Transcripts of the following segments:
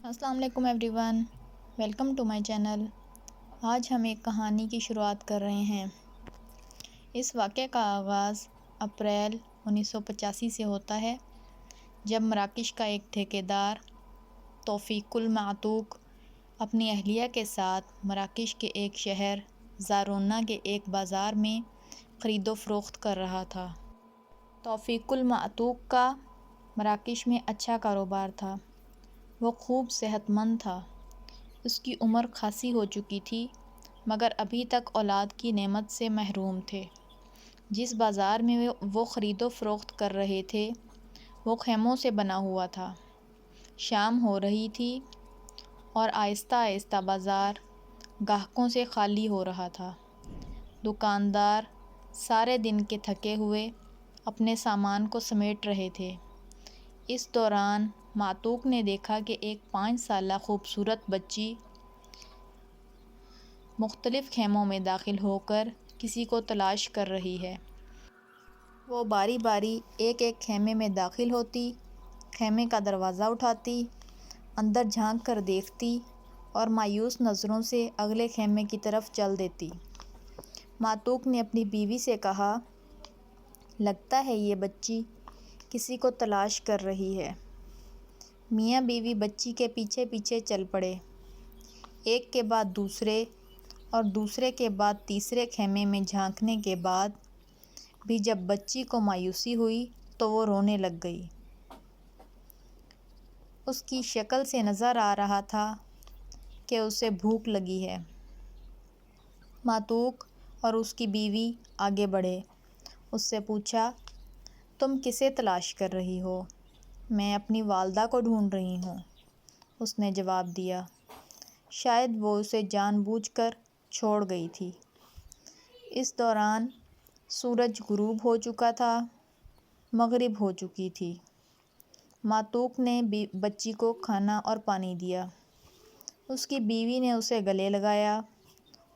السلام علیکم everyone, welcome to my channel. آج ہم ایک کہانی کی شروعات کر رہے ہیں۔ اس واقعے کا آغاز اپریل 1985 سے ہوتا ہے، جب مراکش کا ایک ٹھیکیدار توفیق المعتوق اپنی اہلیہ کے ساتھ مراکش کے ایک شہر زارونا کے ایک بازار میں خرید و فروخت کر رہا تھا۔ توفیق المعتوق کا مراکش میں اچھا کاروبار تھا۔ وہ خوب صحت مند تھا۔ اس کی عمر خاصی ہو چکی تھی، مگر ابھی تک اولاد کی نعمت سے محروم تھے۔ جس بازار میں وہ خرید و فروخت کر رہے تھے، وہ خیموں سے بنا ہوا تھا۔ شام ہو رہی تھی اور آہستہ آہستہ بازار گاہکوں سے خالی ہو رہا تھا۔ دکاندار سارے دن کے تھکے ہوئے اپنے سامان کو سمیٹ رہے تھے۔ اس دوران معتوق نے دیکھا کہ ایک 5 سالہ خوبصورت بچی مختلف خیموں میں داخل ہو کر کسی کو تلاش کر رہی ہے۔ وہ باری باری ایک ایک خیمے میں داخل ہوتی، خیمے کا دروازہ اٹھاتی، اندر جھانک کر دیکھتی اور مایوس نظروں سے اگلے خیمے کی طرف چل دیتی۔ معتوق نے اپنی بیوی سے کہا، "لگتا ہے یہ بچی کسی کو تلاش کر رہی ہے۔" میاں بیوی بچی کے پیچھے پیچھے چل پڑے۔ ایک کے بعد دوسرے اور دوسرے کے بعد تیسرے خیمے میں جھانکنے کے بعد بھی جب بچی کو مایوسی ہوئی تو وہ رونے لگ گئی۔ اس کی شکل سے نظر آ رہا تھا کہ اسے بھوک لگی ہے۔ معتوق اور اس کی بیوی آگے بڑھے۔ اس سے پوچھا، "تم کسے تلاش کر رہی ہو؟" "میں اپنی والدہ کو ڈھونڈ رہی ہوں۔" اس نے جواب دیا۔ شاید وہ اسے جان بوجھ کر چھوڑ گئی تھی۔ اس دوران سورج غروب ہو چکا تھا، مغرب ہو چکی تھی۔ معتوق نے بچی کو کھانا اور پانی دیا۔ اس کی بیوی نے اسے گلے لگایا۔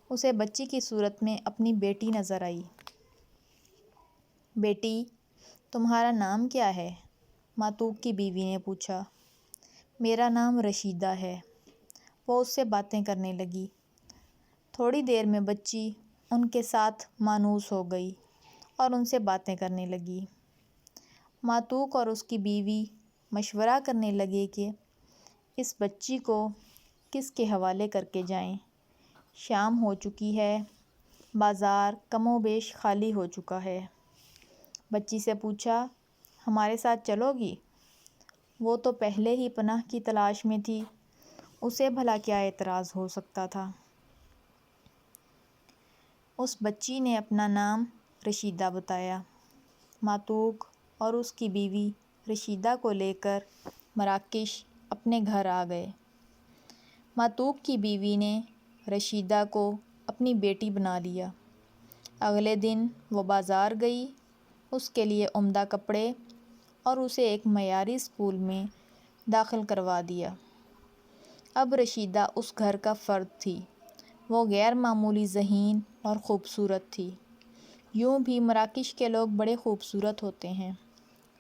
اسے بچی کی صورت میں اپنی بیٹی نظر آئی۔ "بیٹی، تمہارا نام کیا ہے؟" معتوق کی بیوی نے پوچھا۔ "میرا نام رشیدہ ہے۔" وہ اس سے باتیں کرنے لگی۔ تھوڑی دیر میں بچی ان کے ساتھ مانوس ہو گئی اور ان سے باتیں کرنے لگی۔ معتوق اور اس کی بیوی مشورہ کرنے لگے کہ اس بچی کو کس کے حوالے کر کے جائیں۔ شام ہو چکی ہے، بازار کم و بیش خالی ہو چکا ہے۔ بچی سے پوچھا، "ہمارے ساتھ چلو گی؟" وہ تو پہلے ہی پناہ کی تلاش میں تھی، اسے بھلا کیا اعتراض ہو سکتا تھا۔ اس بچی نے اپنا نام رشیدہ بتایا۔ معتوق اور اس کی بیوی رشیدہ کو لے کر مراکش اپنے گھر آ گئے۔ معتوق کی بیوی نے رشیدہ کو اپنی بیٹی بنا لیا۔ اگلے دن وہ بازار گئی، اس کے لیے عمدہ کپڑے اور اسے ایک معیاری اسکول میں داخل کروا دیا۔ اب رشیدہ اس گھر کا فرد تھی۔ وہ غیر معمولی ذہین اور خوبصورت تھی۔ یوں بھی مراکش کے لوگ بڑے خوبصورت ہوتے ہیں۔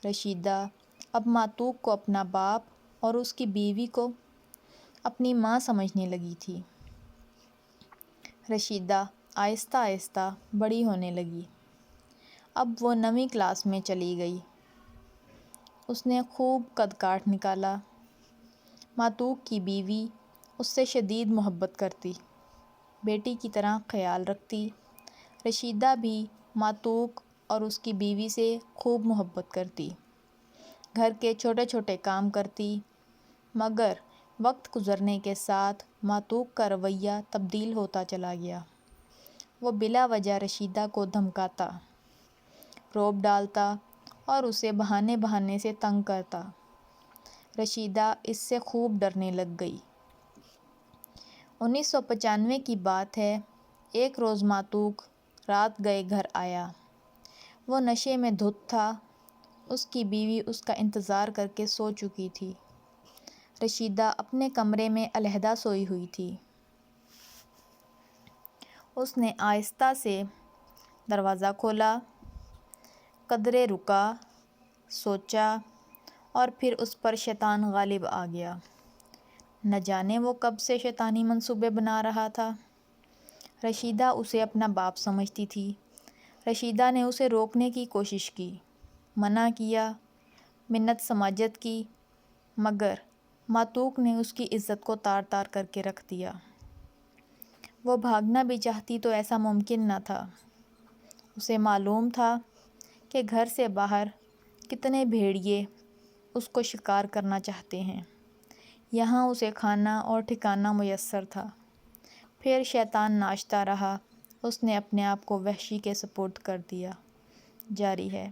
رشیدہ اب معتوق کو اپنا باپ اور اس کی بیوی کو اپنی ماں سمجھنے لگی تھی۔ رشیدہ آہستہ آہستہ بڑی ہونے لگی۔ اب وہ 9ویں کلاس میں چلی گئی۔ اس نے خوب قد کاٹ نکالا۔ معتوق کی بیوی اس سے شدید محبت کرتی، بیٹی کی طرح خیال رکھتی۔ رشیدہ بھی معتوق اور اس کی بیوی سے خوب محبت کرتی، گھر کے چھوٹے چھوٹے کام کرتی۔ مگر وقت گزرنے کے ساتھ معتوق کا رویہ تبدیل ہوتا چلا گیا۔ وہ بلا وجہ رشیدہ کو دھمکاتا، رعب ڈالتا اور اسے بہانے بہانے سے تنگ کرتا۔ رشیدہ اس سے خوب ڈرنے لگ گئی۔ 1995 کی بات ہے۔ ایک روز معتوق رات گئے گھر آیا۔ وہ نشے میں دھت تھا۔ اس کی بیوی اس کا انتظار کر کے سو چکی تھی۔ رشیدہ اپنے کمرے میں علیحدہ سوئی ہوئی تھی۔ اس نے آہستہ سے دروازہ کھولا، قدرے رکا، سوچا اور پھر اس پر شیطان غالب آ گیا۔ نہ جانے وہ کب سے شیطانی منصوبے بنا رہا تھا۔ رشیدہ اسے اپنا باپ سمجھتی تھی۔ رشیدہ نے اسے روکنے کی کوشش کی، منع کیا، منت سماجت کی، مگر ماتوق نے اس کی عزت کو تار تار کر کے رکھ دیا۔ وہ بھاگنا بھی چاہتی تو ایسا ممکن نہ تھا۔ اسے معلوم تھا کہ گھر سے باہر کتنے بھیڑیے اس کو شکار کرنا چاہتے ہیں۔ یہاں اسے کھانا اور ٹھکانہ میسر تھا۔ پھر شیطان ناچتا رہا، اس نے اپنے آپ کو وحشی کے سپرد کر دیا۔ جاری ہے۔